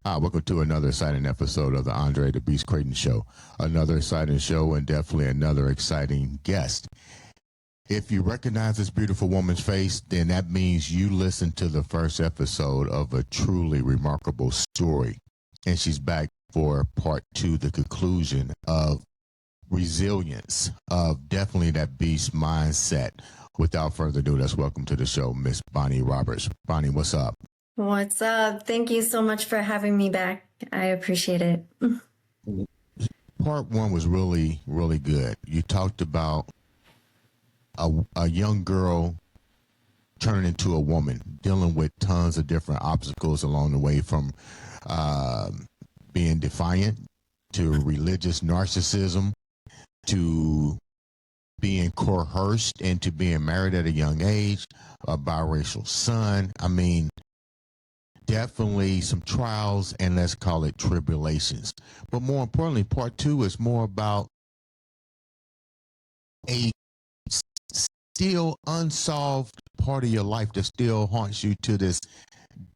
Welcome to another exciting episode of the Andre The Beast Crayton Show. Another exciting show and definitely another exciting guest. If you recognize this beautiful woman's face, then that means you listened to the first episode of a truly remarkable story. And she's back for part two, the conclusion of resilience, of definitely that beast mindset. Without further ado, let's welcome to the show, Miss Bonnie Roberts. Bonnie, what's up? What's up? Thank you so much for having me back. I appreciate it. Part one was really, really good. You talked about a young girl turning into a woman, dealing with tons of different obstacles along the way, from being defiant to religious narcissism to being coerced into being married at a young age, a biracial son. I mean, definitely some trials and let's call it tribulations. But more importantly, part two is more about a still unsolved part of your life that still haunts you to this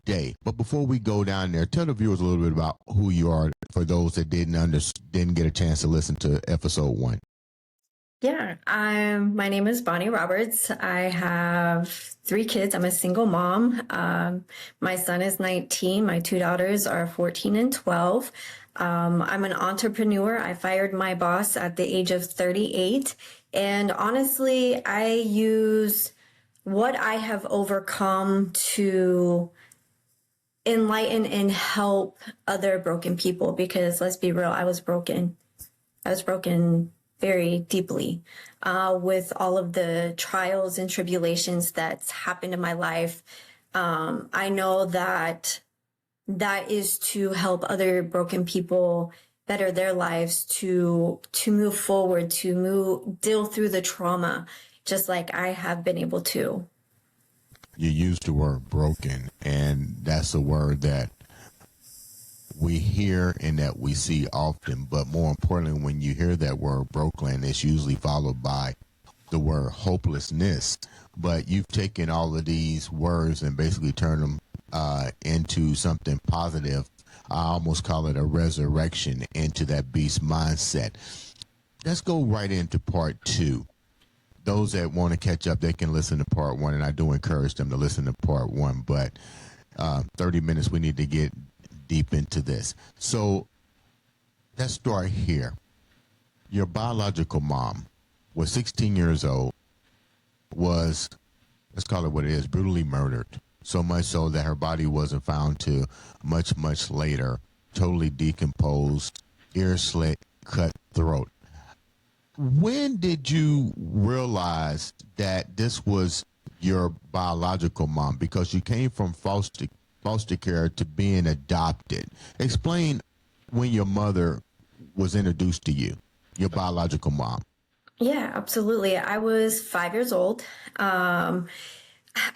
day. But before we go down there, tell the viewers a little bit about who you are for those that didn't get a chance to listen to episode one. Yeah, my name is Bonnie Roberts. I have 3 kids. I'm a single mom. My son is 19. My 2 daughters are 14 and 12. I'm an entrepreneur. I fired my boss at the age of 38. And honestly, I use what I have overcome to enlighten and help other broken people, because let's be real, I was broken. I was broken very deeply with all of the trials and tribulations that's happened in my life. I know that is to help other broken people better their lives, to move forward, to deal through the trauma, just like I have been able to. You used the word broken, and that's a word that we hear and that we see often. But more importantly, when you hear that word broken, it's usually followed by the word hopelessness. But you've taken all of these words and basically turned them into something positive. I almost call it a resurrection into that beast mindset. Let's go right into part two. Those that want to catch up, they can listen to part one, and I do encourage them to listen to part one. But 30 minutes, we need to get deep into this. So let's start here. Your biological mom was 16 years old, was, let's call it what it is, brutally murdered. So much so that her body wasn't found till much, much later, totally decomposed, ear slit, cut throat. When did you realize that this was your biological mom? Because you came from foster care to being adopted. Explain when your mother was introduced to you, your biological mom. Yeah, absolutely. I was 5 years old. I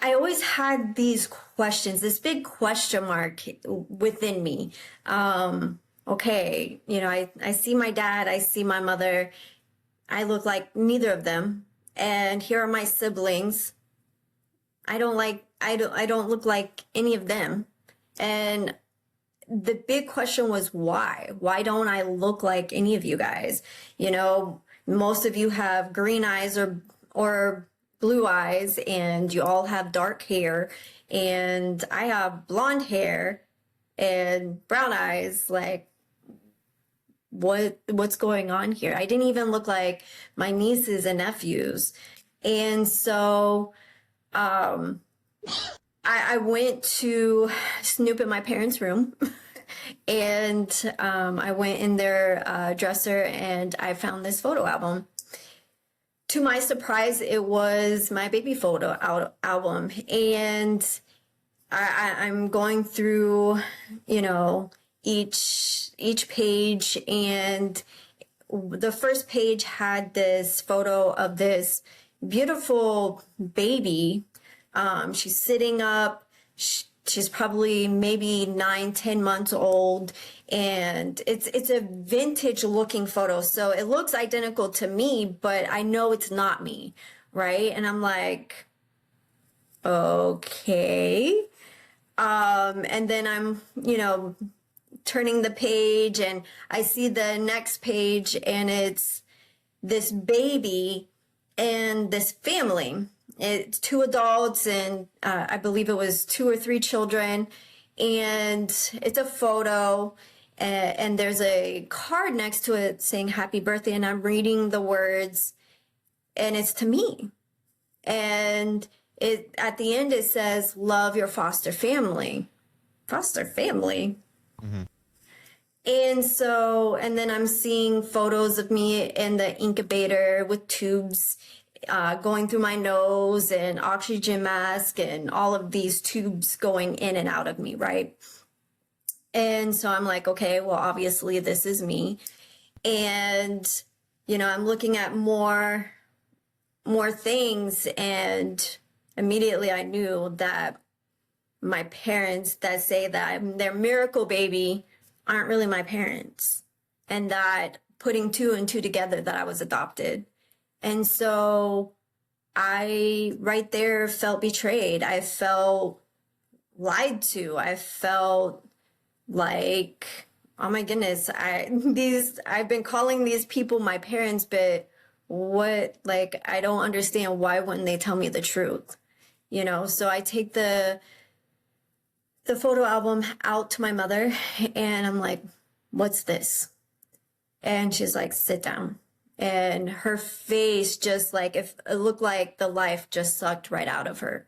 always had these questions, this big question mark within me. Okay, I see my dad, I see my mother. I look like neither of them. And here are my siblings. I don't look like any of them. And the big question was why? Why don't I look like any of you guys? Most of you have green eyes or blue eyes, and you all have dark hair, and I have blonde hair and brown eyes. Like, what's going on here? I didn't even look like my nieces and nephews. And so I went to snoop in my parents' room and I went in their dresser and I found this photo album. To my surprise, it was my baby photo album. And I'm going through, each page, and the first page had this photo of this beautiful baby. She's sitting up. She's probably maybe 9-10 months old, and it's a vintage looking photo. So it looks identical to me, but I know it's not me, right? And I'm like, okay. And then I'm, turning the page, and I see the next page, and it's this baby and this family. It's two adults, and I believe it was two or three children, and it's a photo, and there's a card next to it saying happy birthday, and I'm reading the words, and it's to me. And it at the end it says, love your foster family. Foster family? Mm-hmm. And so, and then I'm seeing photos of me in the incubator with tubes going through my nose, and oxygen mask, and all of these tubes going in and out of me, right? And so I'm like, okay, well, obviously this is me. And, I'm looking at more things, and immediately I knew that my parents that say that I'm their miracle baby aren't really my parents, and that putting two and two together, that I was adopted. And so I right there felt betrayed. I felt lied to. I felt like, oh my goodness, I've been calling these people my parents, but I don't understand, why wouldn't they tell me the truth? So I take the photo album out to my mother, and I'm like, what's this? And she's like, sit down. And her face just if it looked like the life just sucked right out of her.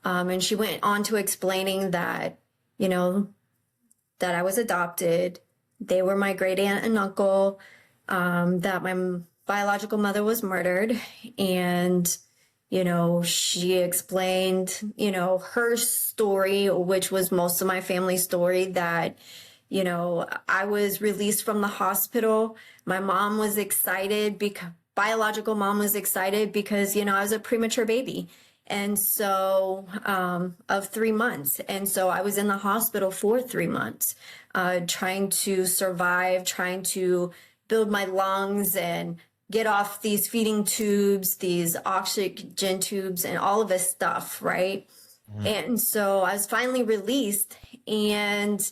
And she went on to explaining that, that I was adopted. They were my great aunt and uncle, that my biological mother was murdered. And she explained, her story, which was most of my family's story, that, I was released from the hospital. My mom was excited biological mom was excited because, I was a premature baby. And so, of 3 months. And so I was in the hospital for 3 months, trying to survive, trying to build my lungs and get off these feeding tubes, these oxygen tubes, and all of this stuff, right? Mm-hmm. And so I was finally released, and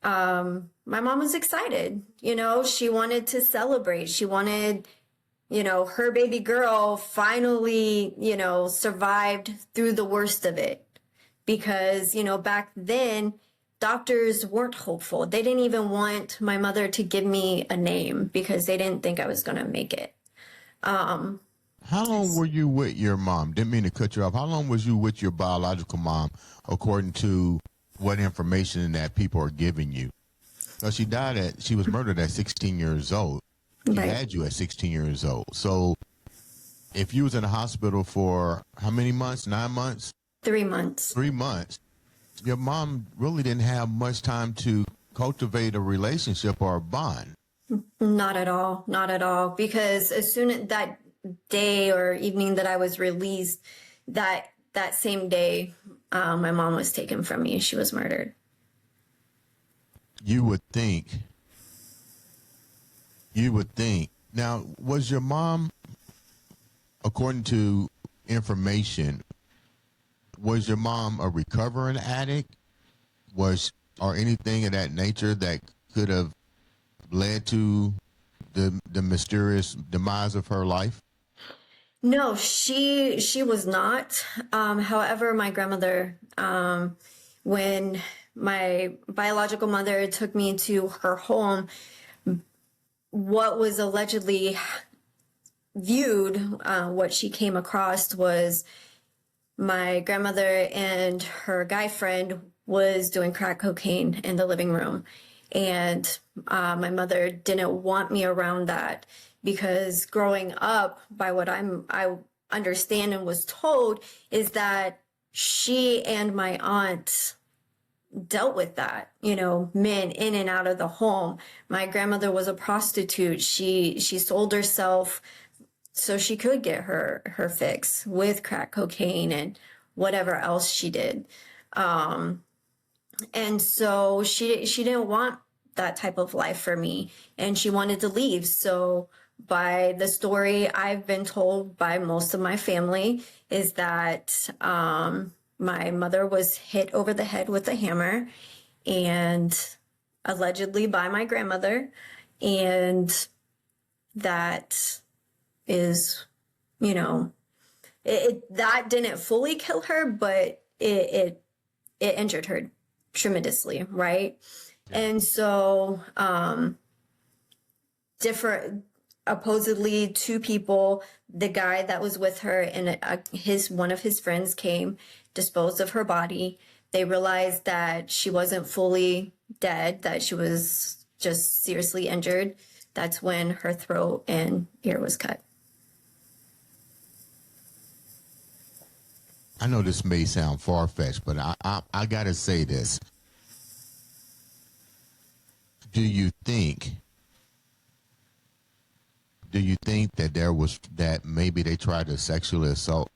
my mom was excited. She wanted to celebrate. She wanted, her baby girl finally, survived through the worst of it. Because, back then, doctors weren't hopeful. They didn't even want my mother to give me a name because they didn't think I was going to make it. How long were you with your mom? Didn't mean to cut you off. How long was you with your biological mom, according to what information that people are giving you? So she was murdered at 16 years old. She had you at 16 years old. So if you was in the hospital for how many months? 9 months? 3 months. 3 months. Your mom really didn't have much time to cultivate a relationship or a bond. Not at all. Not at all. Because as soon as that day or evening that I was released, that same day, my mom was taken from me. She was murdered. You would think. Now, was your mom, according to information, was your mom a recovering addict? Or anything of that nature that could have led to the mysterious demise of her life? No, she was not. However, my grandmother, when my biological mother took me to her home, what was allegedly viewed, what she came across was my grandmother and her guy friend was doing crack cocaine in the living room. And my mother didn't want me around that because growing up, by what I understand and was told, is that she and my aunt dealt with that, men in and out of the home. My grandmother was a prostitute. She sold herself so she could get her fix with crack cocaine and whatever else she did. And so she didn't want that type of life for me, and she wanted to leave. So by the story I've been told by most of my family is that my mother was hit over the head with a hammer, and allegedly by my grandmother. And that is, you know, that didn't fully kill her, but it injured her tremendously, right? Yeah. And so, different, supposedly two people, the guy that was with her and one of his friends came, disposed of her body. They realized that she wasn't fully dead, that she was just seriously injured. That's when her throat and ear was cut. I know this may sound far-fetched, but I gotta say this. Do you think that maybe they tried to sexually assault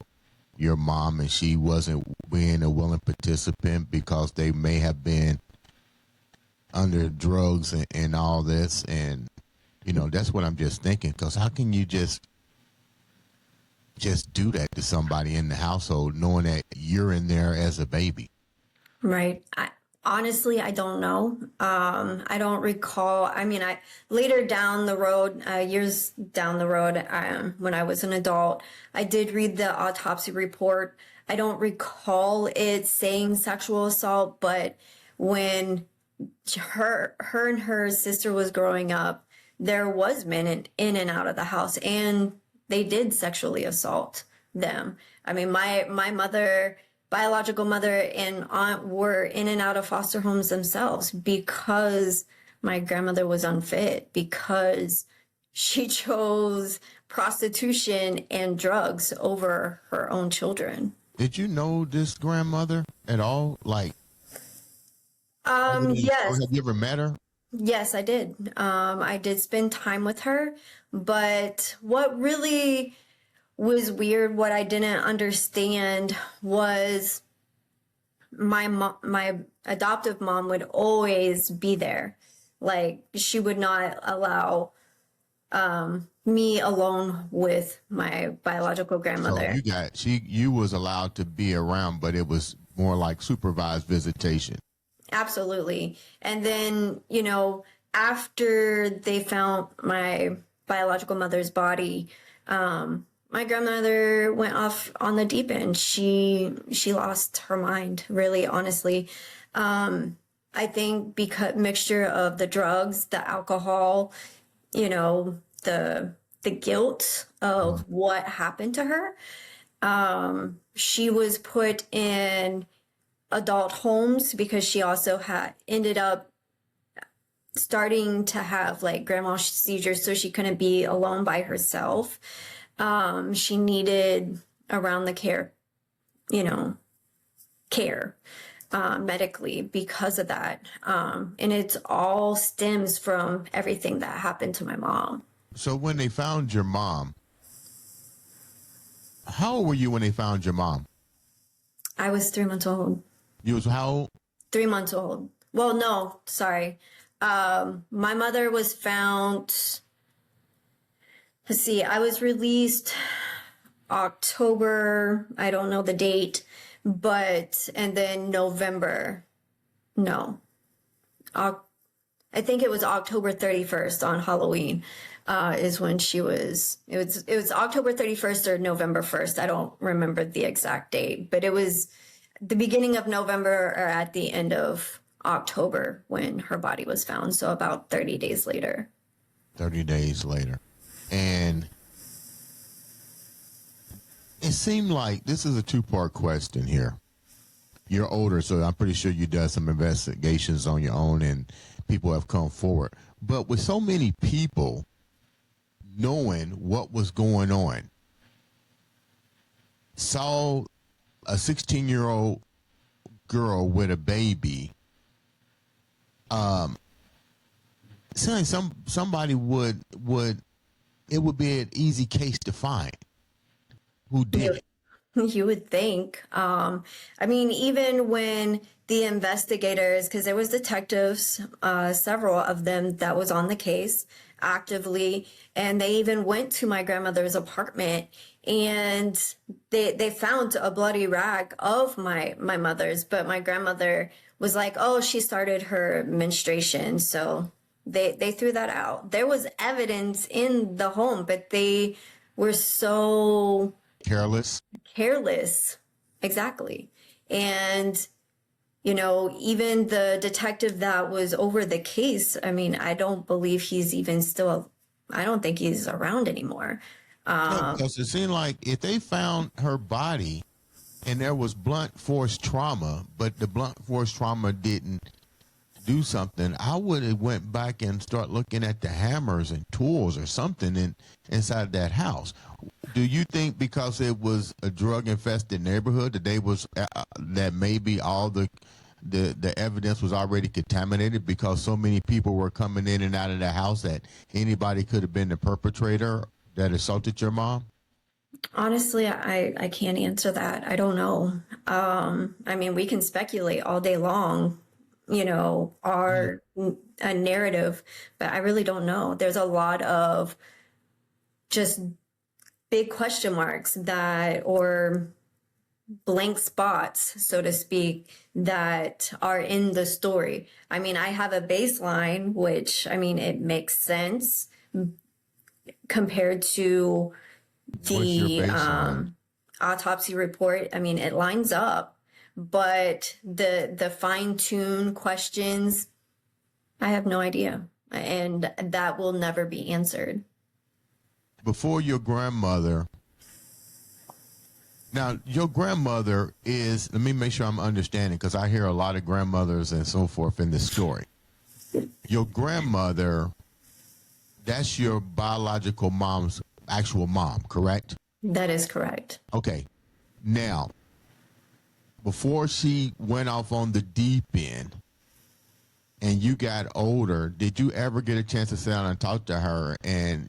your mom and she wasn't being a willing participant because they may have been under drugs and all this? And, that's what I'm just thinking, because how can you just do that to somebody in the household knowing that you're in there as a baby? Right. Honestly, I don't know. I don't recall. I mean, later down the road, years down the road, when I was an adult, I did read the autopsy report. I don't recall it saying sexual assault, but when her and her sister was growing up, there was men in and out of the house, and they did sexually assault them. I mean, my mother, biological mother and aunt were in and out of foster homes themselves because my grandmother was unfit, because she chose prostitution and drugs over her own children. Did you know this grandmother at all? Like, Yes. have you ever met her? Yes, I did. I did spend time with her, but what really was weird, what I didn't understand was my adoptive mom would always be there. Like, she would not allow me alone with my biological grandmother. So you was allowed to be around, but it was more like supervised visitation. Absolutely. And then, after they found my biological mother's body, my grandmother went off on the deep end. She lost her mind, really, honestly. I think because mixture of the drugs, the alcohol, the guilt of what happened to her. She was put in adult homes because she also ended up starting to have like grandma seizures, so she couldn't be alone by herself. She needed around the care medically because of that. And it's all stems from everything that happened to my mom. So when they found your mom, how old were you when they found your mom? I was 3 months old. You was how old? 3 months old. Well, no, sorry. My mother was found, let's see, I was released October, I don't know the date, and then November, no. I think it was October 31st on Halloween, is when it was October 31st or November 1st. I don't remember the exact date, but it was the beginning of November or at the end of October when her body was found. So about 30 days later. 30 days later. And it seemed like this is a two-part question here. You're older, so I'm pretty sure you done some investigations on your own and people have come forward. But with so many people knowing what was going on, saw a 16-year-old girl with a baby, saying somebody would it would be an easy case to find who did it. You would think. I mean, even when the investigators, because there was detectives, several of them that was on the case actively, and they even went to my grandmother's apartment and they found a bloody rag of my mother's, but my grandmother was like, oh, she started her menstruation, so they threw that out. There was evidence in the home, but they were so Careless. careless. Exactly. And even the detective that was over the case, I mean, I don't believe he's even still, I don't think he's around anymore. No, because it seemed like if they found her body and there was blunt force trauma, but the blunt force trauma didn't do something, I would have went back and start looking at the hammers and tools or something inside that house. Do you think because it was a drug infested neighborhood that that maybe all the evidence was already contaminated because so many people were coming in and out of the house that anybody could have been the perpetrator that assaulted your mom? Honestly, I can't answer that. I don't know. I mean, we can speculate all day long, our a narrative, but I really don't know. There's a lot of just big question marks or blank spots, so to speak, that are in the story. I mean, I have a baseline, which, I mean, it makes sense compared to What's your the baseline? autopsy report. I mean, it lines up, but the fine-tuned questions, I have no idea, and that will never be answered. Before your grandmother, now your grandmother is, let me make sure I'm understanding because I hear a lot of grandmothers and so forth in this story. Your grandmother, that's your biological mom's actual mom, correct? That is correct. Okay. Now, before she went off on the deep end and you got older, did you ever get a chance to sit down and talk to her and,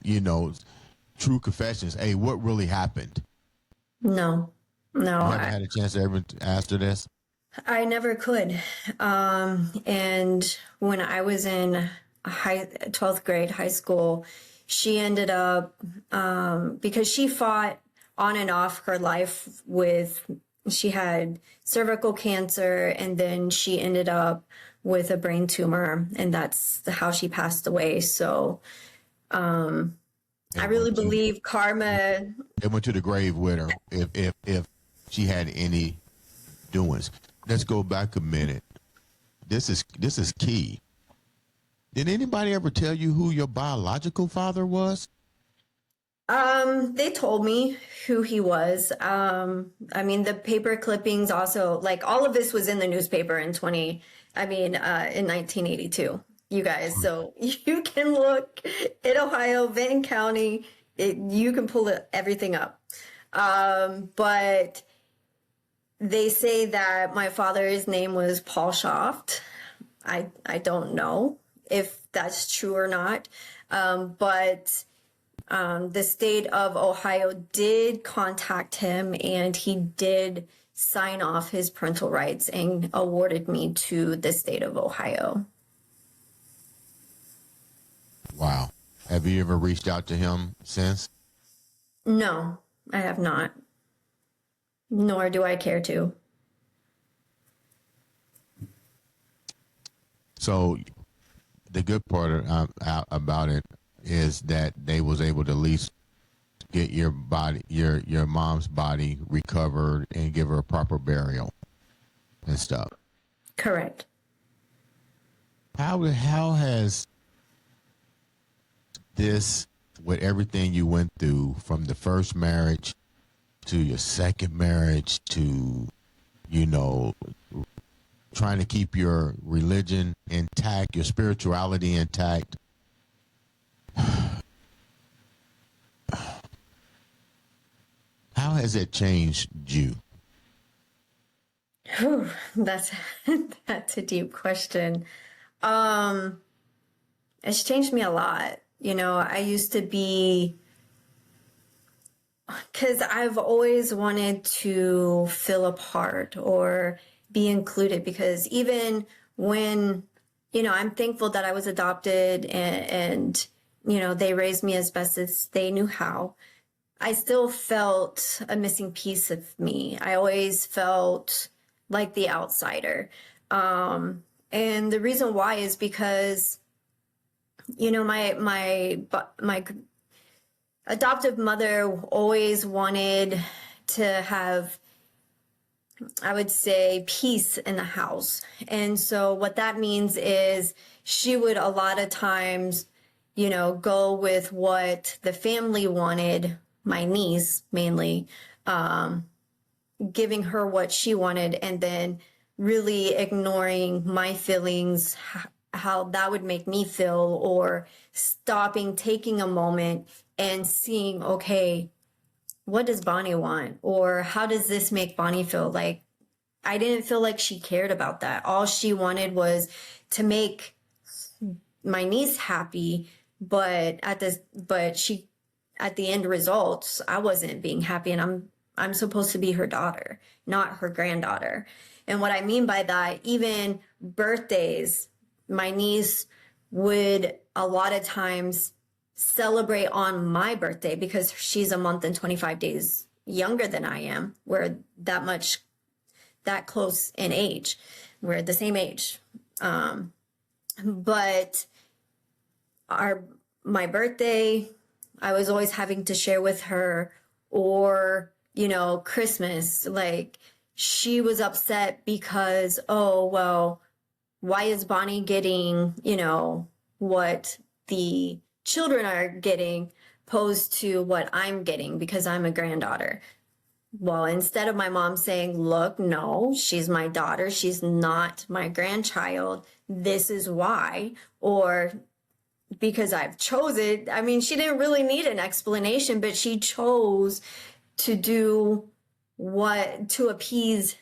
true confessions? Hey, what really happened? No, You haven't had a chance to ever ask her this? I never could. And when I was in 12th grade high school, she ended up, because she fought on and off her life she had cervical cancer, and then she ended up with a brain tumor, and that's how she passed away. So, I really believe karma. They went to the grave with her if she had any doings. Let's go back a minute. This is key. Did anybody ever tell you who your biological father was? They told me who he was. I mean, the paper clippings also, like, all of this was in the newspaper in 1982, you guys. So you can look in Ohio, Benton County, you can pull everything up. But they say that my father's name was Paul Shoft. I don't know if that's true or not. But the state of Ohio did contact him, and he did sign off his parental rights and awarded me to the state of Ohio. Wow. Have you ever reached out to him since? No, I have not. Nor do I care to. So the good part about it is that they was able to at least get your body, your mom's body recovered and give her a proper burial and stuff. Correct. How has this, with everything you went through from the first marriage to your second marriage to, trying to keep your religion intact, your spirituality intact, how has it changed you? Whew, that's a deep question. It's changed me a lot. I used to be, because I've always wanted to feel a part or be included, because even when, I'm thankful that I was adopted and they raised me as best as they knew how. I still felt a missing piece of me. I always felt like the outsider. And the reason why is because, you know, my adoptive mother always wanted to have, I would say, peace in the house. And so what that means is she would a lot of times, you know, go with what the family wanted, my niece mainly, giving her what she wanted, and then really ignoring my feelings, how that would make me feel, or stopping, taking a moment and seeing, okay, what does Bonnie want? Or how does this make Bonnie feel? Like, I didn't feel like she cared about that. All she wanted was to make my niece happy, but at the end results, I wasn't being happy, and I'm supposed to be her daughter, not her granddaughter. And what I mean by that, even birthdays, my niece would a lot of times celebrate on my birthday because she's a month and 25 days younger than I am. We're that close in age. We're the same age. But my birthday, I was always having to share with her, or, you know, Christmas, like she was upset because, oh, well, why is Bonnie getting, you know, what the children are getting opposed to what I'm getting because I'm a granddaughter. Well, instead of my mom saying, look, no, she's my daughter, she's not my grandchild, this is why, or because I've chose it. I mean, she didn't really need an explanation, but she chose to do to appease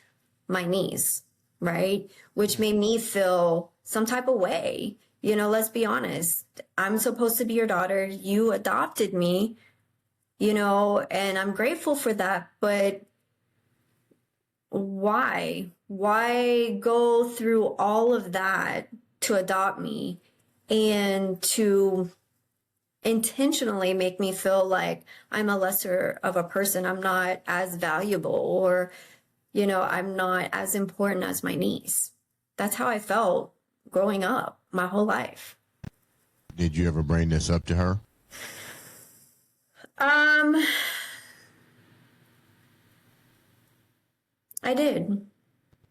my niece, right? Which made me feel some type of way. You know, let's be honest. I'm supposed to be your daughter. You adopted me, you know, and I'm grateful for that. But why? Why go through all of that to adopt me and to intentionally make me feel like I'm a lesser of a person? I'm not as valuable, or, you know, I'm not as important as my niece. That's how I felt growing up my whole life. Did you ever bring this up to her? I did.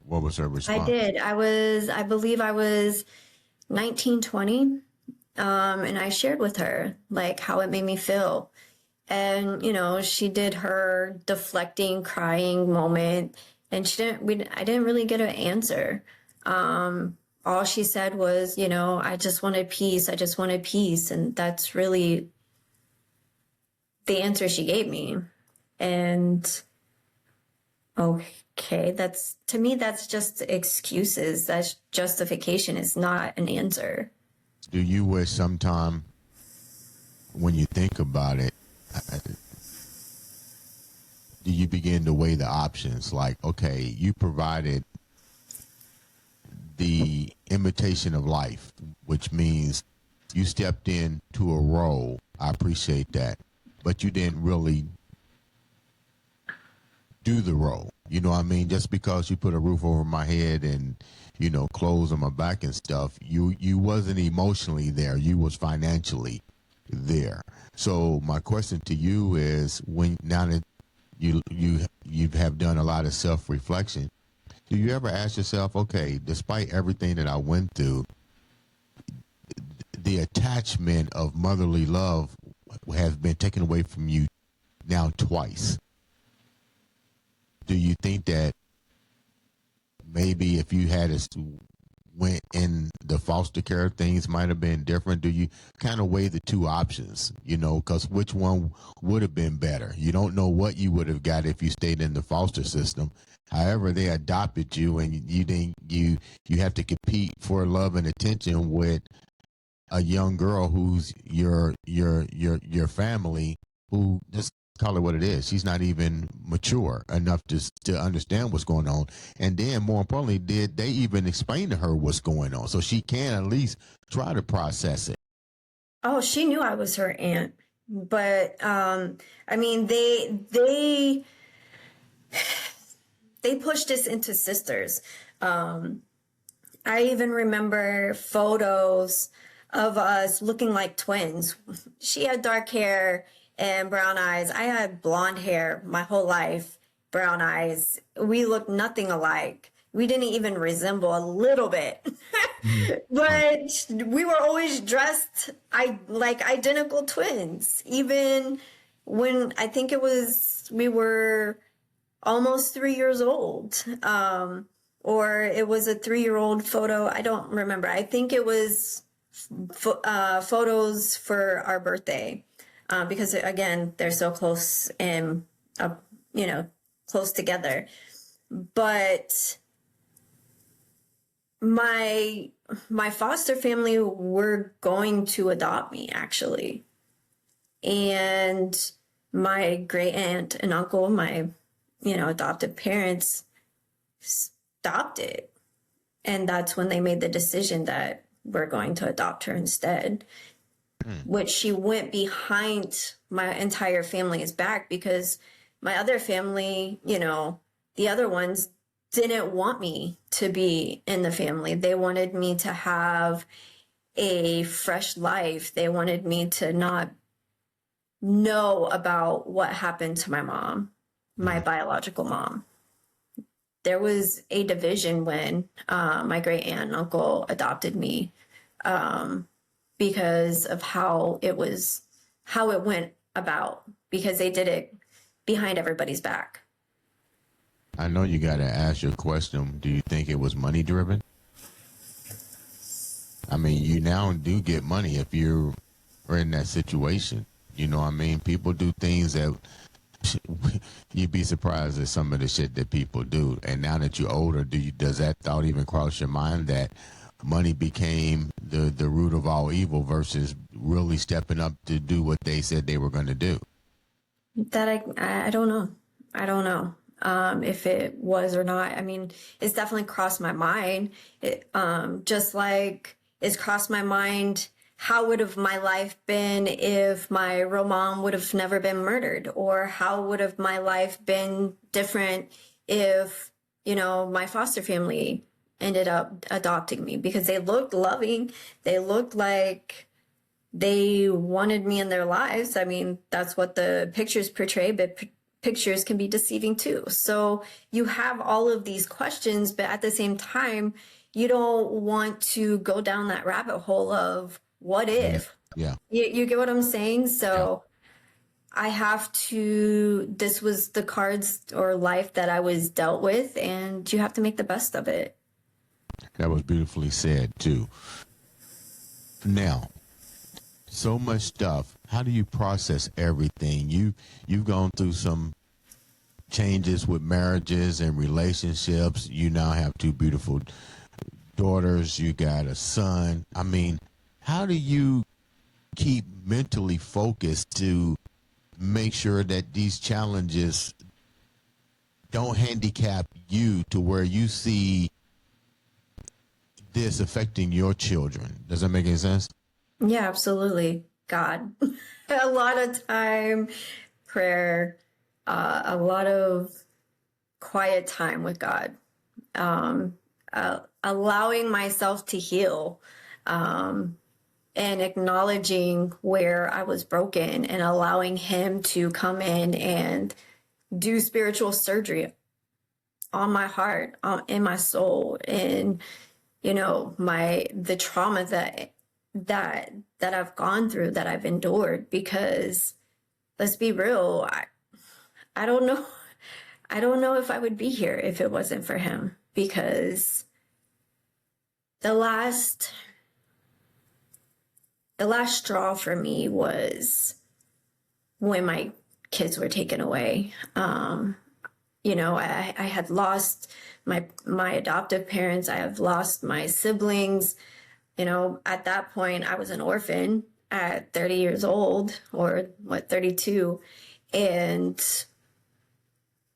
What was her response? I did. I believe I was 19, 20. And I shared with her like how it made me feel. And, you know, she did her deflecting, crying moment, and I didn't really get an answer. All she said was, you know, I just wanted peace. I just wanted peace. And that's really the answer she gave me. And okay, to me, that's just excuses. That's justification. It's not an answer. Do you wish sometime when you think about it, do you begin to weigh the options? Like, okay, you provided the imitation of life, which means you stepped into a role. I appreciate that. But you didn't really do the role. You know what I mean? Just because you put a roof over my head and, you know, clothes on my back and stuff, you wasn't emotionally there. You was financially there. So my question to you is, now that you have done a lot of self-reflection, do you ever ask yourself, okay, despite everything that I went through, the attachment of motherly love has been taken away from you now twice? Do you think that maybe if you had went in the foster care, things might have been different? Do you kind of weigh the two options, you know, because which one would have been better? You don't know what you would have got if you stayed in the foster system. However, they adopted you, and you have to compete for love and attention with a young girl who's your family, who, just call it what it is, she's not even mature enough to understand what's going on. And then more importantly, did they even explain to her what's going on so she can at least try to process it? Oh, she knew I was her aunt. But I mean, they pushed us into sisters. I even remember photos of us looking like twins. She had dark hair and brown eyes. I had blonde hair my whole life, brown eyes. We looked nothing alike. We didn't even resemble a little bit. Right. But we were always dressed like identical twins. Even when I think we were almost 3 years old. Or it was a 3-year-old photo. I don't remember. I think it was photos for our birthday, because again, they're so close and, you know, close together. But my foster family were going to adopt me, actually. And my great aunt and uncle, my, adoptive parents, stopped it. And that's when they made the decision that we're going to adopt her instead. Which she went behind my entire family's back, because my other family, the other ones didn't want me to be in the family. They wanted me to have a fresh life. They wanted me to not know about what happened to my mom, my biological mom. There was a division when my great aunt and uncle adopted me, because of how it went about, because they did it behind everybody's back. I know you got to ask your question. Do you think it was money driven? I mean, you now do get money if you're in that situation. You know what I mean? People do things that you'd be surprised at some of the shit that people do. And now that you're older, does that thought even cross your mind that money became the root of all evil versus really stepping up to do what they said they were going to do? That I don't know. I don't know if it was or not. I mean, it's definitely crossed my mind. Just like it's crossed my mind, how would have my life been if my real mom would have never been murdered? Or how would have my life been different if, my foster family ended up adopting me? Because they looked loving. They looked like they wanted me in their lives. I mean, that's what the pictures portray, but pictures can be deceiving too. So you have all of these questions, but at the same time, you don't want to go down that rabbit hole of what if. Yeah. You get what I'm saying? So this was the cards or life that I was dealt with, and you have to make the best of it. That was beautifully said too. Now, so much stuff. How do you process everything? You've gone through some changes with marriages and relationships. You now have 2 beautiful daughters. You got a son. I mean, how do you keep mentally focused to make sure that these challenges don't handicap you to where you see this affecting your children? Does that make any sense? Yeah, absolutely. God. A lot of time, prayer, a lot of quiet time with God, allowing myself to heal, and acknowledging where I was broken, and allowing Him to come in and do spiritual surgery on my heart, in my soul, and the trauma that I've gone through, that I've endured. Because let's be real, I don't know. I don't know if I would be here if it wasn't for Him, because the last straw for me was when my kids were taken away. I had lost my adoptive parents. I have lost my siblings. At that point, I was an orphan at 30 years old, or 32. And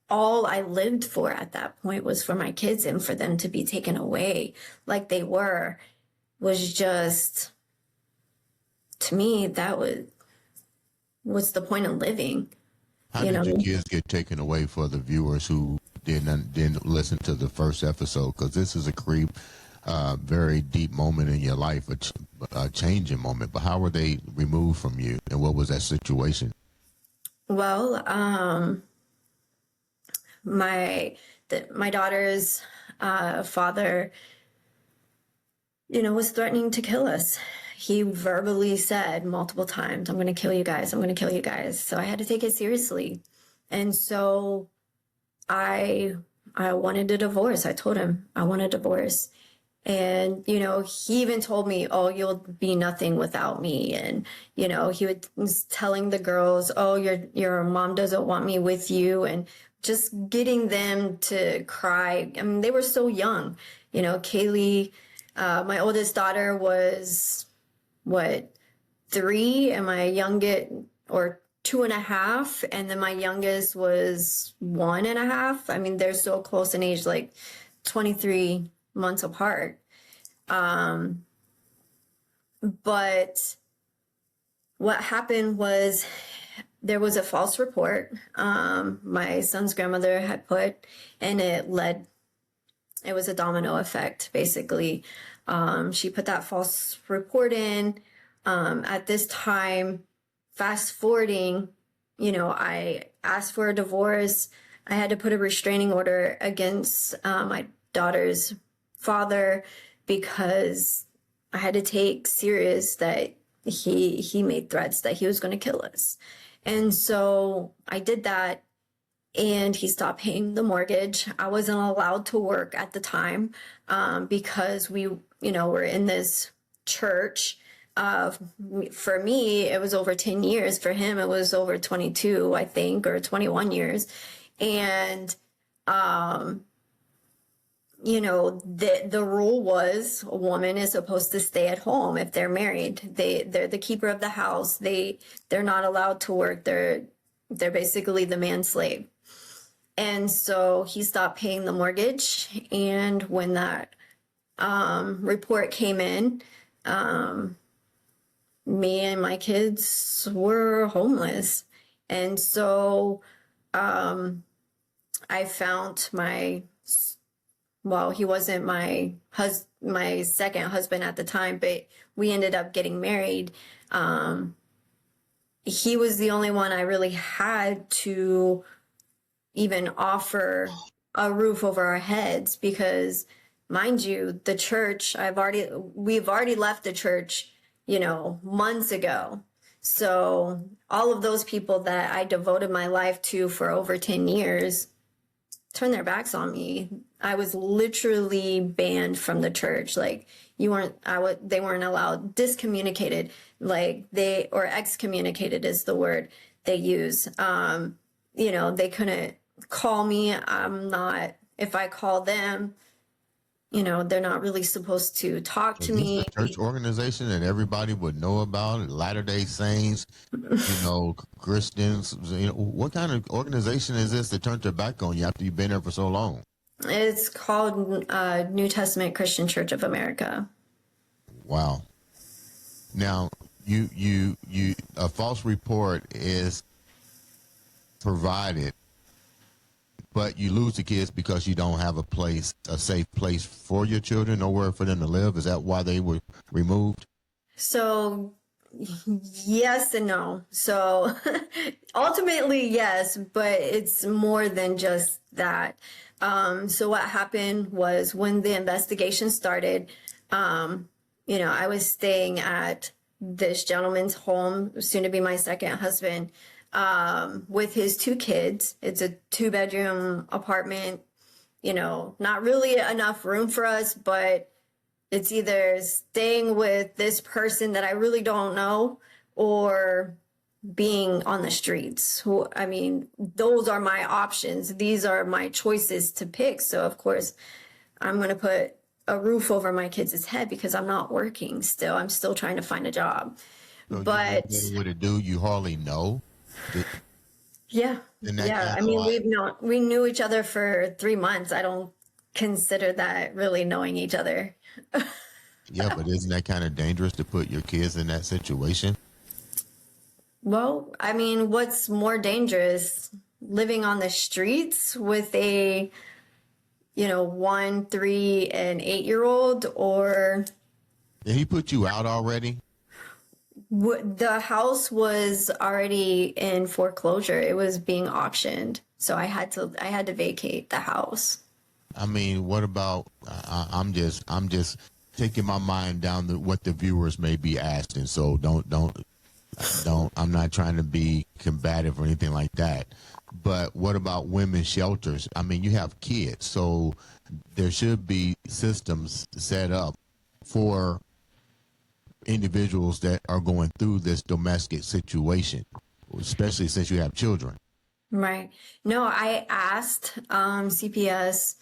all I lived for at that point was for my kids, and for them to be taken away like they was just, to me, that what's the point of living? How You did your know, kids get taken away for the viewers who didn't listen to the first episode? Because this is very deep moment in your life, a changing moment. But how were they removed from you, and what was that situation? well, my daughter's father, was threatening to kill us. He verbally said multiple times, "I'm going to kill you guys. I'm going to kill you guys." So I had to take it seriously. And so I I wanted a divorce. I told him I want a divorce. And, he even told me, "Oh, you'll be nothing without me." And, was telling the girls, "Oh, your mom doesn't want me with you." And just getting them to cry. I mean, they were so young. Kaylee, my oldest daughter was what, 3, and my youngest, or 2.5, and then my youngest was 1.5. I mean, they're so close in age, like 23 months apart. But what happened was there was a false report my son's grandmother had put, and it was a domino effect, basically. She put that false report in. At this time, fast forwarding, I asked for a divorce. I had to put a restraining order against my daughter's father because I had to take serious that he made threats that he was going to kill us. And so I did that, and he stopped paying the mortgage. I wasn't allowed to work at the time because we, were in this church. For me, it was over 10 years. For him, it was over 22, I think, or 21 years. And, the rule was a woman is supposed to stay at home if they're married. They're the keeper of the house. They're not allowed to work. They're basically the man's slave. And so he stopped paying the mortgage. And when that report came in, me and my kids were homeless. And so I found he wasn't my second husband at the time, but we ended up getting married. He was the only one I really had to even offer a roof over our heads because, mind you, the church, we've already left the church, months ago. So all of those people that I devoted my life to for over 10 years turned their backs on me. I was literally banned from the church. Like they weren't allowed, discommunicated, or excommunicated is the word they use. They couldn't call me. If I call them, they're not really supposed to talk to me. Is this a church organization that everybody would know about? Latter-day Saints, Christians. What kind of organization is this that turned their back on you after you've been there for so long? It's called New Testament Christian Church of America. Wow. Now, a false report is provided, but you lose the kids because you don't have a safe place for your children, nowhere for them to live. Is that why they were removed? So, yes and no. So, ultimately, yes, but it's more than just that. So what happened was when the investigation started, I was staying at this gentleman's home, soon to be my second husband, with his 2 kids. It's a 2-bedroom apartment, not really enough room for us, but it's either staying with this person that I really don't know or being on the streets. Those are my options. These are my choices to pick. So of course I'm going to put a roof over my kids' head because I'm not working still. I'm still trying to find a job. So But what to do, you hardly know. yeah. We knew each other for 3 months. I don't consider that really knowing each other. Yeah, but isn't that kind of dangerous to put your kids in that situation? Well, I mean, what's more dangerous? Living on the streets with a, 1, 3, and 8-year old, or Did he put you out already? the house was already in foreclosure. It was being auctioned. So I had to vacate the house. I mean, what about? I'm just taking my mind down to what the viewers may be asking. So don't. I'm not trying to be combative or anything like that. But what about women's shelters? I mean, you have kids, so there should be systems set up for individuals that are going through this domestic situation, especially since you have children. Right. No, I asked CPS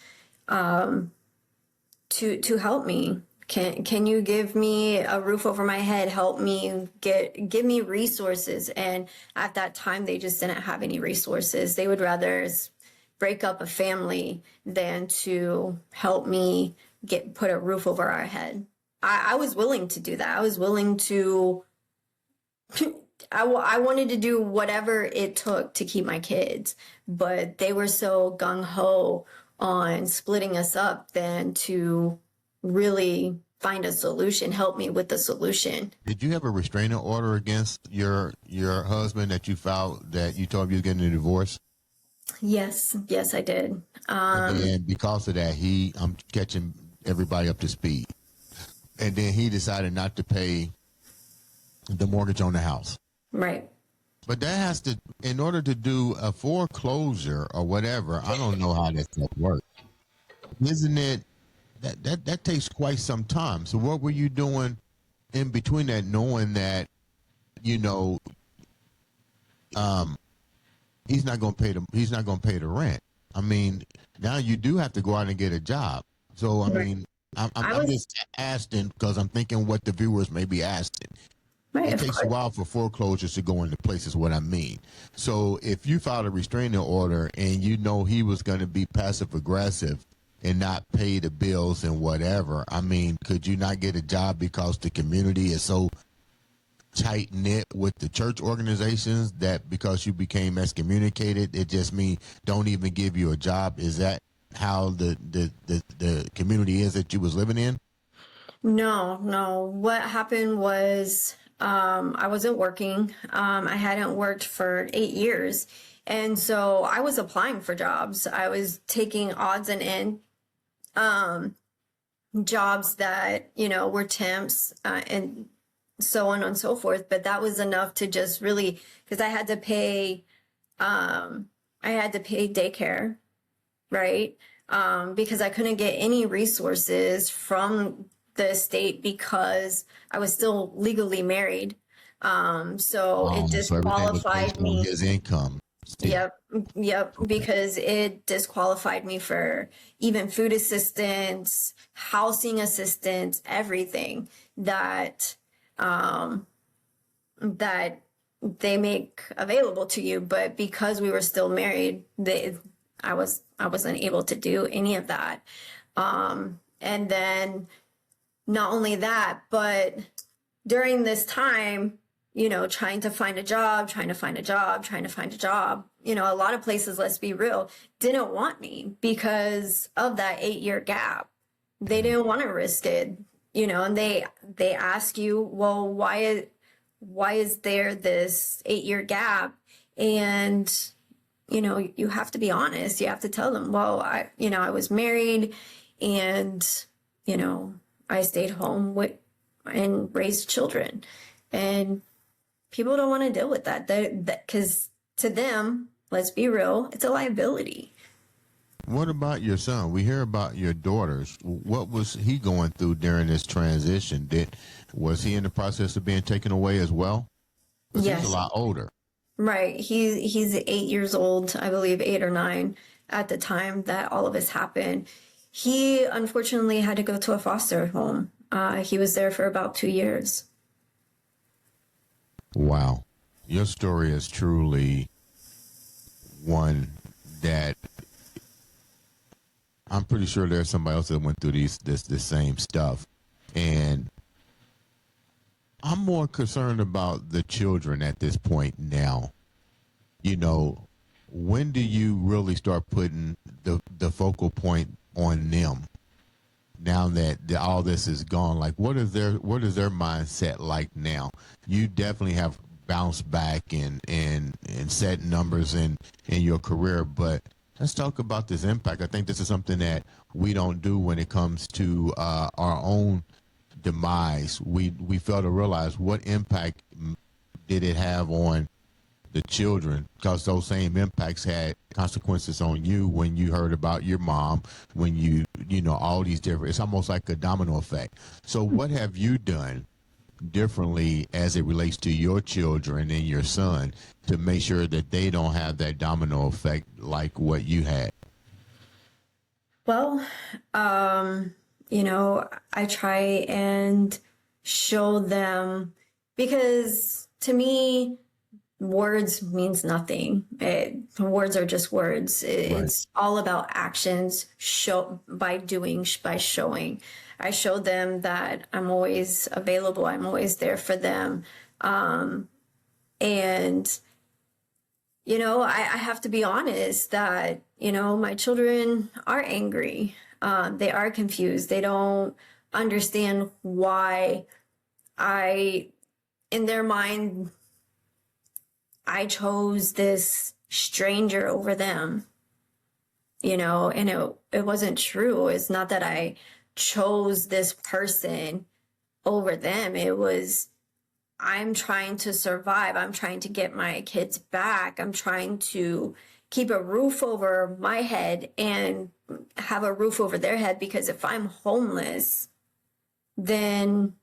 to help me. Can you give me a roof over my head? Help me give me resources. And at that time, they just didn't have any resources. They would rather break up a family than to help me put a roof over our head. I was willing to do that. I was willing to. I wanted to do whatever it took to keep my kids, but they were so gung ho on splitting us up than to really find a solution, help me with the solution. Did you have a restraining order against your husband that you filed that you told him you was getting a divorce? Yes, I did. And because of that, I'm catching everybody up to speed. And then he decided not to pay the mortgage on the house. Right. But that has to, in order to do a foreclosure or whatever, I don't know how that stuff works. Isn't it that takes quite some time? So what were you doing in between that, knowing that, he's not going to pay the rent? I mean, now you do have to go out and get a job. So I mean, I'm just asking because I'm thinking what the viewers may be asking. Right, It takes a while for foreclosures to go into place is what I mean. So if you filed a restraining order and you know he was going to be passive aggressive and not pay the bills and whatever, I mean, could you not get a job because the community is so tight knit with the church organizations that because you became excommunicated, it just means don't even give you a job? Is that how the community is that you was living in? No. What happened was I wasn't working. I hadn't worked for 8 years. And so I was applying for jobs. I was taking odds and ends jobs that, were temps and so on and so forth. But that was enough to just really, because I had to pay daycare, right? Because I couldn't get any resources from the state because I was still legally married. So it So everything was disqualified based on me. his income. Still. Yep, because it disqualified me for even food assistance, housing assistance, everything that that they make available to you. But because we were still married, I wasn't able to do any of that. And then not only that, but during this time, trying to find a job, a lot of places, let's be real, didn't want me because of that 8-year gap. They didn't want to risk it, and they ask you, well, why is there this 8-year gap? And, you have to be honest. You have to tell them, well, I was married and, I stayed home and raised children. And people don't want to deal with that because to them, let's be real, it's a liability. What about your son? We hear about your daughters. What was he going through during this transition? Was he in the process of being taken away as well? Because Yes. he's a lot older. Right. He's 8 years old, I believe 8 or 9 at the time that all of this happened. He unfortunately had to go to a foster home. He was there for about 2 years. Wow. Your story is truly one that I'm pretty sure there's somebody else that went through this same stuff. And I'm more concerned about the children at this point now. You know, when do you really start putting the focal point on them? Now that all this is gone, like what is their mindset like now? You definitely have bounced back and set numbers in your career, but let's talk about this impact. I think this is something that we don't do when it comes to our own demise. We fail to realize what impact did it have on the children, because those same impacts had consequences on you when you heard about your mom, when you know, all these different, it's almost like a domino effect. So what have you done differently as it relates to your children and your son to make sure that they don't have that domino effect like what you had? Well, you know, I try and show them, because to me, words means nothing. Words are just words. Right. It's all about actions, by doing, by showing. I show them that I'm always available. I'm always there for them. And, you know, I have to be honest that, you know, my children are angry. They are confused. They don't understand why in their mind, I chose this stranger over them, you know, and it wasn't true. It's not that I chose this person over them. It was, I'm trying to survive. I'm trying to get my kids back. I'm trying to keep a roof over my head and have a roof over their head, because if I'm homeless, then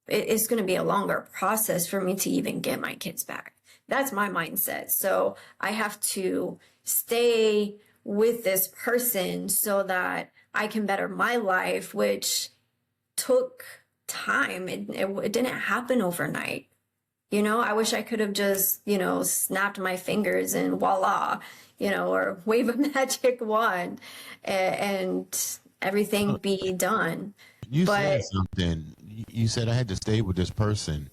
it's going to be a longer process for me to even get my kids back. That's my mindset. So I have to stay with this person so that I can better my life, which took time. It didn't happen overnight. You know, I wish I could have just, you know, snapped my fingers and voila, you know, or wave a magic wand and everything be done. You But said something. You said I had to stay with this person.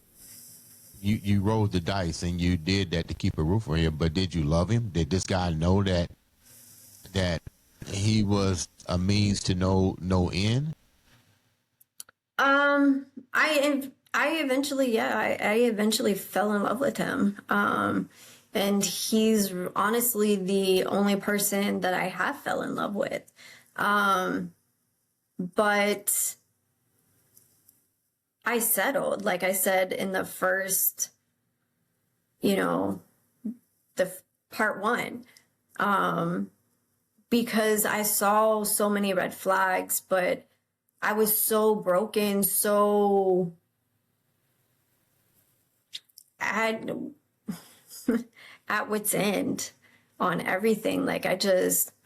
You rolled the dice and you did that to keep a roof over you. But did you love him? Did this guy know that he was a means to no end? I eventually, yeah, I eventually fell in love with him. And he's honestly the only person that I have fell in love with. But I settled, like I said in the first, you know, the part one, because I saw so many red flags, but I was so broken, so at at wit's end on everything. Like I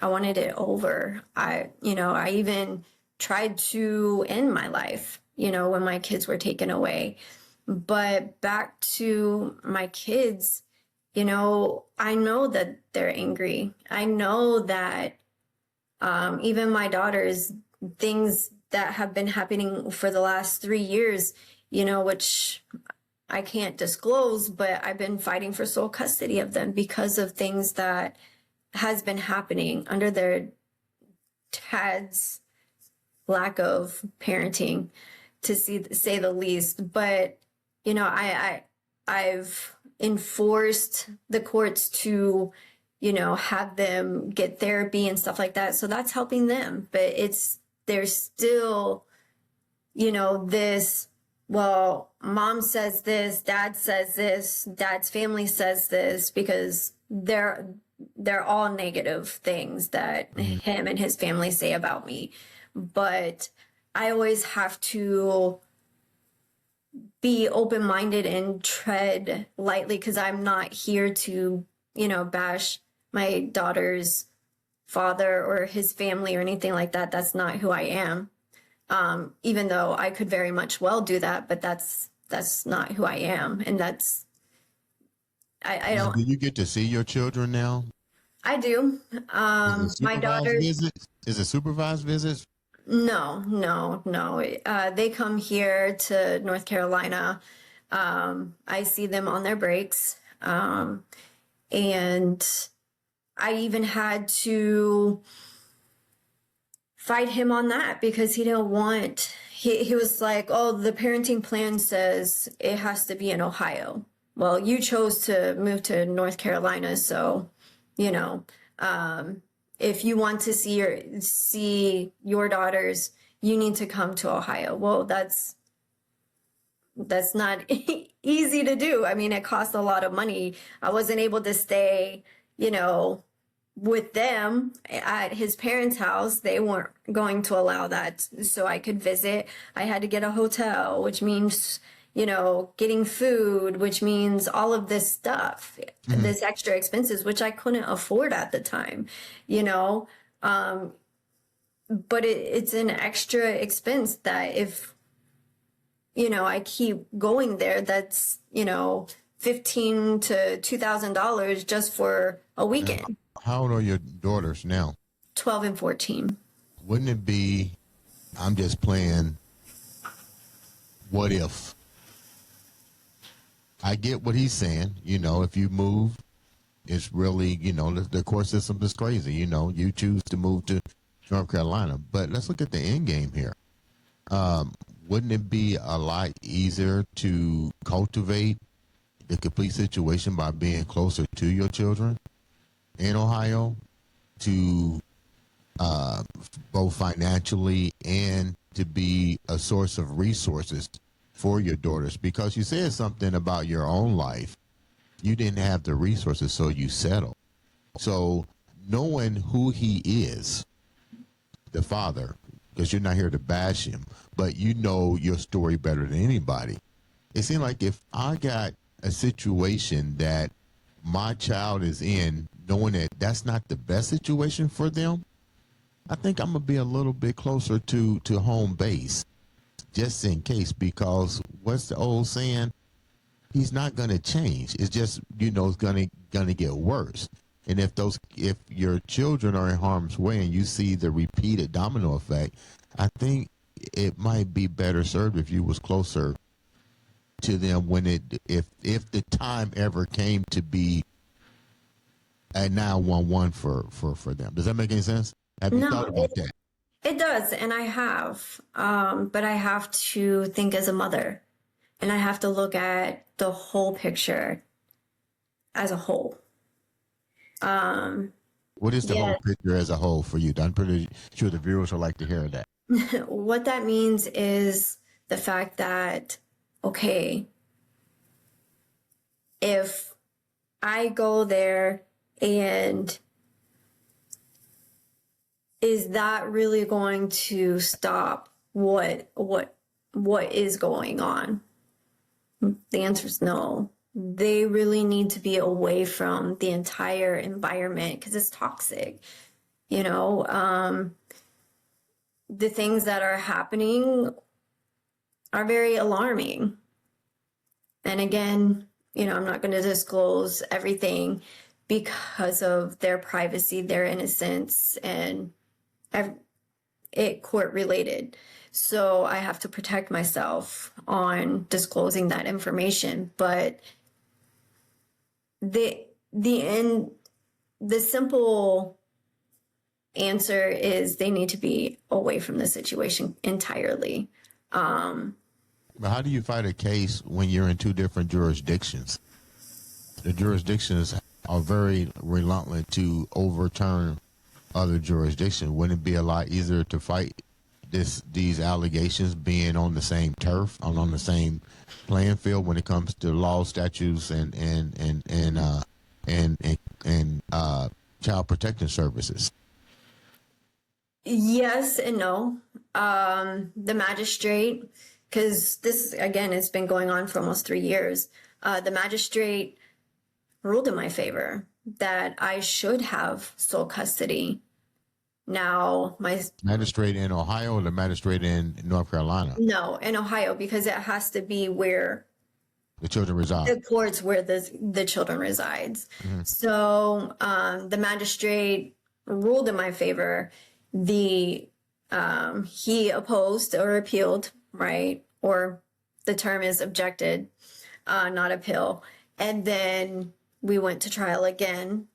wanted it over. I even tried to end my life, you know, when my kids were taken away. But back to my kids, you know, I know that they're angry. I know that even my daughters, things that have been happening for the last 3 years, you know, which I can't disclose, but I've been fighting for sole custody of them because of things that has been happening under their dad's lack of parenting, to say the least. But you know, I've enforced the courts to, you know, have them get therapy and stuff like that. So that's helping them. But there's still, you know, this, well, mom says this, dad says this, dad's family says this, because they're all negative things that him and his family say about me. But I always have to be open-minded and tread lightly, because I'm not here to, you know, bash my daughter's father or his family or anything like that. That's not who I am. Even though I could very much well do that, but that's not who I am. And that's, I Now, don't, do you get to see your children now? I do. Is it My supervised daughters, visits? Is it supervised visits? No. They come here to North Carolina. I see them on their breaks. And I even had to fight him on that because he didn't want, he was like, oh, the parenting plan says it has to be in Ohio. Well, you chose to move to North Carolina, so, you know, if you want to see your daughters, you need to come to Ohio. Well, that's not easy to do. I mean, it costs a lot of money. I wasn't able to stay, you know, with them at his parents' house. They weren't going to allow that, so I could visit. I had to get a hotel, which means, you know, getting food, which means all of this stuff, this extra expenses, which I couldn't afford at the time, you know. But it's an extra expense that if, you know, I keep going there, that's, you know, $1,500 to $2,000 just for a weekend. How old are your daughters now? 12 and 14. Wouldn't it be, I'm just playing, what if? I get what he's saying. You know, if you move, it's really, you know, the court system is crazy. You know, you choose to move to North Carolina. But let's look at the end game here. Wouldn't it be a lot easier to cultivate the complete situation by being closer to your children in Ohio, to both financially and to be a source of resources for your daughters? Because you said something about your own life. You didn't have the resources, so you settled. So knowing who he is, the father, because you're not here to bash him, but you know your story better than anybody. It seemed like if I got a situation that my child is in, knowing that that's not the best situation for them, I think I'm going to be a little bit closer to home base just in case, because what's the old saying? He's not going to change. It's just, you know, it's going to get worse. And if your children are in harm's way and you see the repeated domino effect, I think it might be better served if you was closer to them when if the time ever came to be a 911 for them. Does that make any sense? Have you thought about that? It does, and I have. But I have to think as a mother, and I have to look at the whole picture as a whole. What is the whole picture as a whole for you? I'm pretty sure the viewers would like to hear that. What that means is the fact that, okay, if I go there, and is that really going to stop what is going on? The answer is no. They really need to be away from the entire environment because it's toxic. You know, the things that are happening are very alarming. And again, you know, I'm not going to disclose everything because of their privacy, their innocence, and it court related. So I have to protect myself on disclosing that information. But the simple answer is they need to be away from the situation entirely. But how do you fight a case when you're in two different jurisdictions? The jurisdictions are very reluctant to overturn other jurisdictions. Wouldn't it be a lot easier to fight these allegations being on the same turf, on the same playing field when it comes to law, statutes, and child protection services? Yes and no. The magistrate, because this, again, has been going on for almost 3 years. The magistrate ruled in my favor that I should have sole custody. Now, my magistrate in Ohio or the magistrate in North Carolina? No, in Ohio, because it has to be where the children reside. The courts where the children resides. Mm-hmm. So the magistrate ruled in my favor. The He opposed or appealed, right? Or the term is objected, not appeal. And then we went to trial again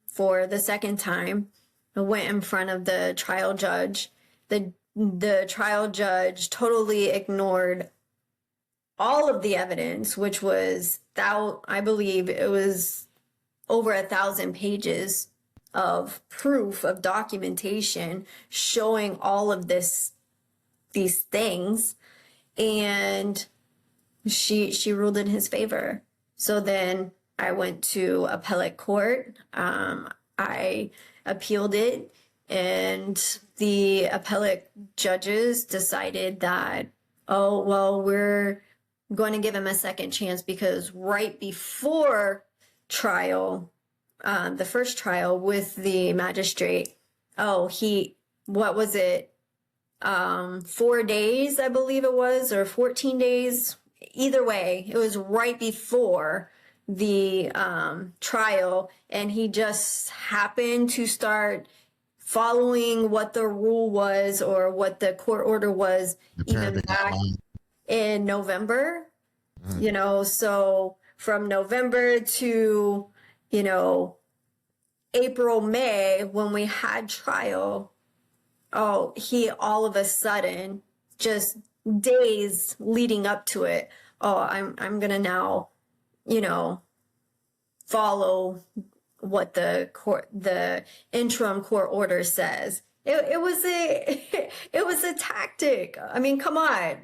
for the second time. I went in front of the trial judge. The trial judge totally ignored all of the evidence, which was I believe it was over 1,000 pages of proof of documentation showing all of these things, and she ruled in his favor. So then I went to appellate court. I appealed it, and the appellate judges decided that, oh, well, we're going to give him a second chance because right before trial, the first trial with the magistrate, what was it? 4 days, I believe it was, or 14 days. Either way, it was right before the trial, and he just happened to start following what the rule was or what the court order was even back in November. So from November to, April, May, when we had trial, he all of a sudden, just days leading up to it, I'm gonna now, follow what the interim court order says. It was a tactic. I mean, come on.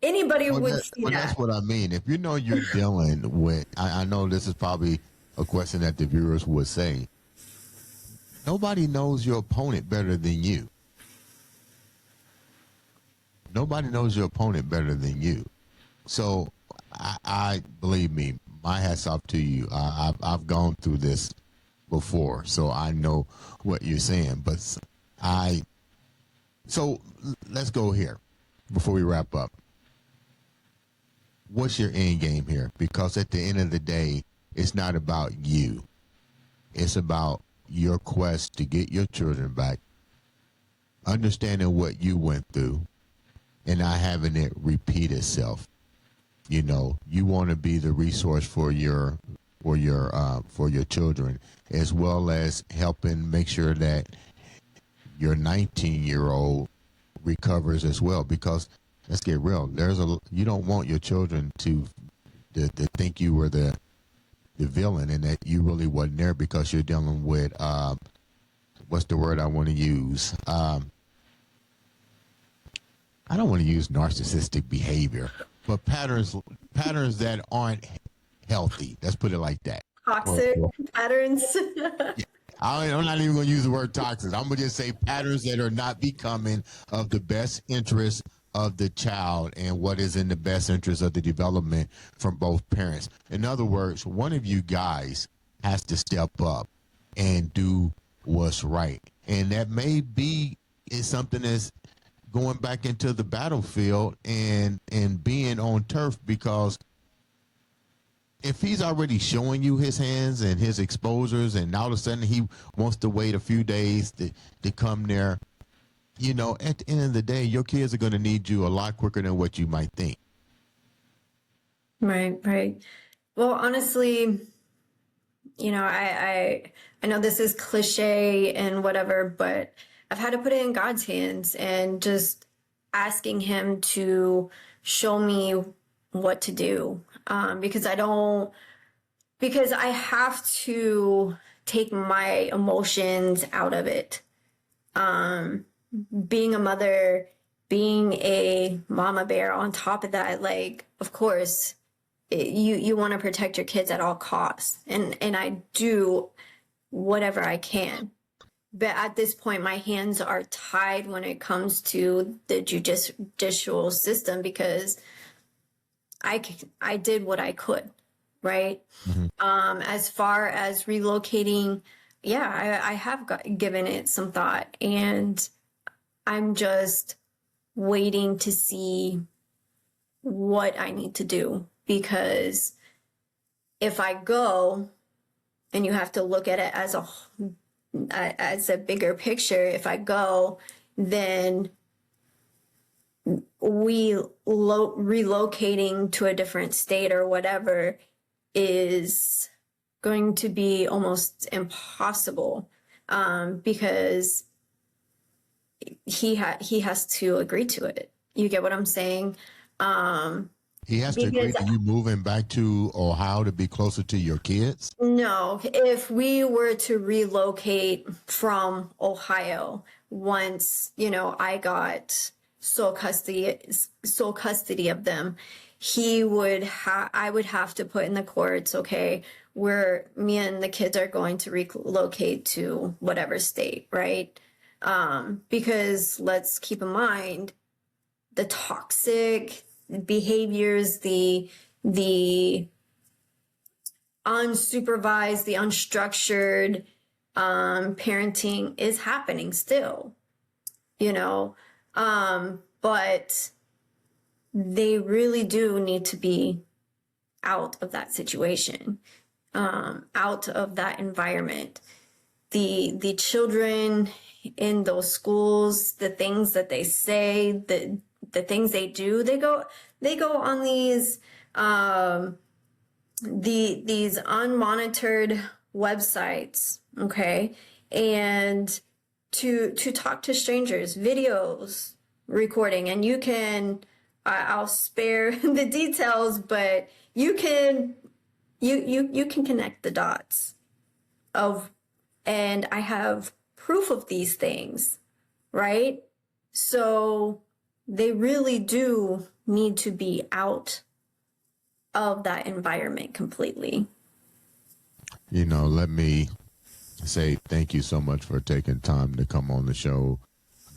Anybody would see that. That's what I mean. If you know you're dealing with, I know this is probably a question that the viewers would say, nobody knows your opponent better than you. Nobody knows your opponent better than you. So I believe me, my hat's off to you. I've gone through this before, so I know what you're saying. But so let's go here before we wrap up. What's your end game here? Because at the end of the day, it's not about you. It's about your quest to get your children back, understanding what you went through, and not having it repeat itself. You want to be the resource for your children, as well as helping make sure that your 19-year-old recovers as well. Because let's get real, you don't want your children to think you were the villain and that you really wasn't there, because you're dealing with what's the word I want to use? I don't want to use narcissistic behavior, but patterns that aren't healthy. Let's put it like that. Toxic patterns. I'm not even going to use the word toxic. I'm going to just say patterns that are not becoming of the best interest of the child and what is in the best interest of the development from both parents. In other words, one of you guys has to step up and do what's right. And that may be something that's going back into the battlefield and being on turf, because if he's already showing you his hands and his exposures, and all of a sudden he wants to wait a few days to come there, at the end of the day, your kids are going to need you a lot quicker than what you might think. Right. Well, honestly, I know this is cliche and whatever, but I've had to put it in God's hands and just asking him to show me what to do. Because I have to take my emotions out of it. Being a mother, being a mama bear on top of that, of course, you want to protect your kids at all costs. And I do whatever I can. But at this point, my hands are tied when it comes to the judicial system, because I did what I could, right? Mm-hmm. As far as relocating, I have given it some thought, and I'm just waiting to see what I need to do, because if I go, and you have to look at it as a bigger picture, if I go, then relocating to a different state or whatever is going to be almost impossible, because he has to agree to it. You get what I'm saying? He has to agree to you moving back to Ohio to be closer to your kids? No, if we were to relocate from Ohio, once, I got sole custody of them, I would have to put in the courts, okay, where me and the kids are going to relocate to whatever state, right? Because let's keep in mind the toxic behaviors, the unsupervised, the unstructured parenting is happening still, but they really do need to be out of that situation, out of that environment. The children in those schools, the things that they say, the things they do, they go on these unmonitored websites, okay, and to talk to strangers, videos, recording, and you can, I'll spare the details, but you can connect the dots and I have proof of these things, right? So they really do need to be out of that environment completely. Let me say thank you so much for taking time to come on the show.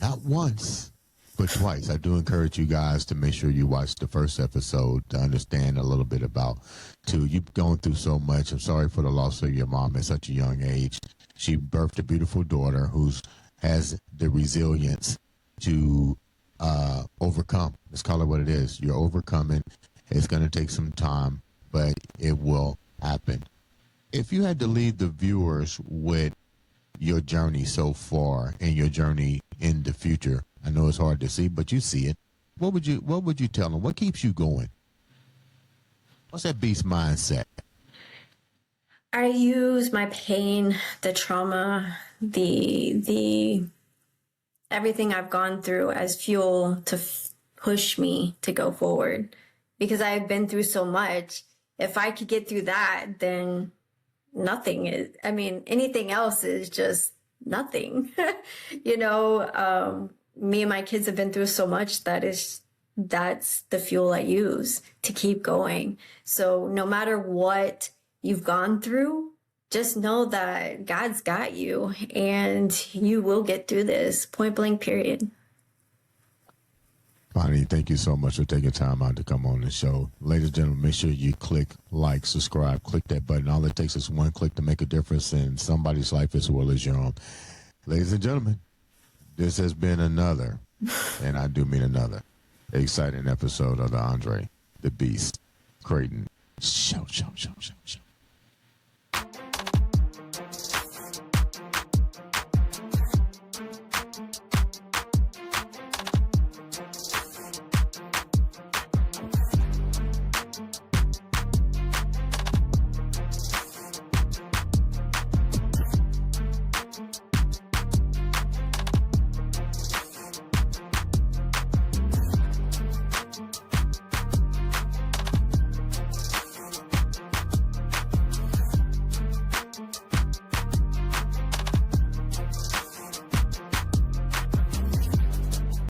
Not once, but twice. I do encourage you guys to make sure you watch the first episode to understand a little bit about, too. You've gone through so much. I'm sorry for the loss of your mom at such a young age. She birthed a beautiful daughter who has the resilience to overcome. Let's call it what it is. You're overcoming. It's going to take some time, but it will happen. If you had to leave the viewers with your journey so far and your journey in the future, I know it's hard to see, but you see it. What would you tell them? What keeps you going? What's that beast mindset? I use my pain, the trauma, the everything I've gone through as fuel to push me to go forward, because I've been through so much. If I could get through that, then anything else is just nothing. Me and my kids have been through so much that's the fuel I use to keep going. So no matter what you've gone through, just know that God's got you and you will get through this, point blank, period. Bonnie, thank you so much for taking time out to come on the show. Ladies and gentlemen, make sure you click like, subscribe, click that button. All it takes is one click to make a difference in somebody's life as well as your own. Ladies and gentlemen, this has been another, and I do mean another, exciting episode of the Andre The Beast Crayton Show.